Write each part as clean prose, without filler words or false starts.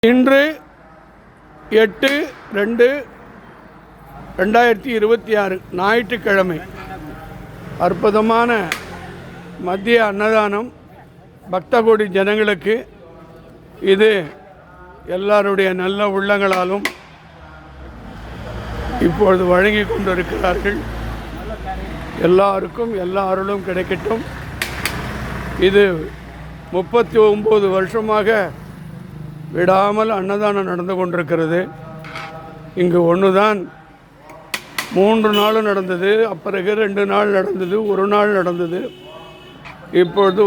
இன்று 8/2/2026 ஞாயிற்றுக்கிழமை அற்புதமான மத்திய அன்னதானம் பக்தகோடி ஜனங்களுக்கு. இது எல்லாருடைய நல்ல உள்ளங்களாலும் இப்பொழுது வழங்கி கொண்டிருக்கிறார்கள். எல்லாருக்கும் எல்லா அருளும் கிடைக்கட்டும். இது 39 வருஷமாக விடாமல் அன்னதானம் நடந்து கொண்டிருக்கிறது. இங்கு ஒன்று தான் 3 நாளும் நடந்தது, அப்பிறகு 2 நாள் நடந்தது, 1 நாள் நடந்தது. இப்பொழுது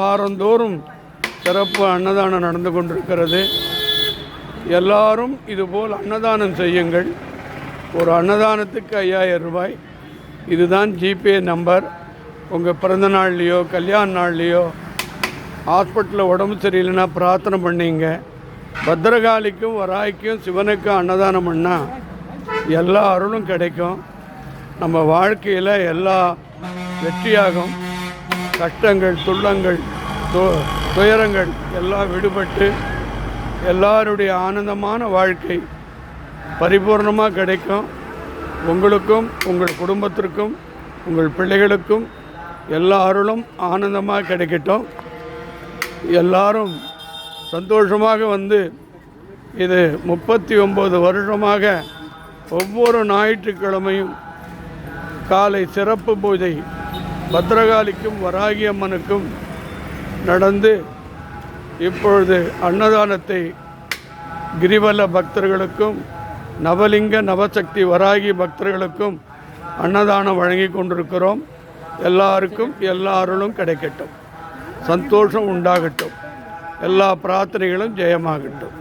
வாரந்தோறும் சிறப்பு அன்னதானம் நடந்து கொண்டிருக்கிறது. எல்லாரும் இதுபோல் அன்னதானம் செய்யுங்கள். ஒரு அன்னதானத்துக்கு 5000 ரூபாய். இதுதான் ஜிபே நம்பர். உங்கள் பிறந்த நாள்லேயோ கல்யாண நாள்லேயோ ஹாஸ்பிட்டலில் உடம்பு சரியில்லைன்னா பிரார்த்தனை பண்ணிங்க. பத்ரகாளிக்கும் வராய்க்கும் சிவனுக்கும் அன்னதானம் பண்ணால் எல்லா அருளும் கிடைக்கும். நம்ம வாழ்க்கையில் எல்லா வெற்றியாகும். கஷ்டங்கள், துள்ளங்கள், துயரங்கள் எல்லாம் விடுபட்டு எல்லாருடைய ஆனந்தமான வாழ்க்கை பரிபூர்ணமாக கிடைக்கும். உங்களுக்கும் உங்கள் குடும்பத்திற்கும் உங்கள் பிள்ளைகளுக்கும் எல்லா அருளும் ஆனந்தமாக கிடைக்கட்டும். எல்லாரும் சந்தோஷமாக வந்து இது 39 வருஷமாக ஒவ்வொரு ஞாயிற்றுக்கிழமையும் காலை சிறப்பு பூஜை பத்ரகாளிக்கும் வராகி அம்மனுக்கும் நடந்து இப்பொழுது அன்னதானத்தை கிரிவல பக்தர்களுக்கும் நவலிங்க நவசக்தி வராகி பக்தர்களுக்கும் அன்னதானம் வழங்கி கொண்டிருக்கிறோம். எல்லாருக்கும் எல்லா அருளும் கிடைக்கட்டும், சந்தோஷம் உண்டாகட்டும், எல்லா பிரார்த்தனைகளும் ஜெயமாகட்டும்.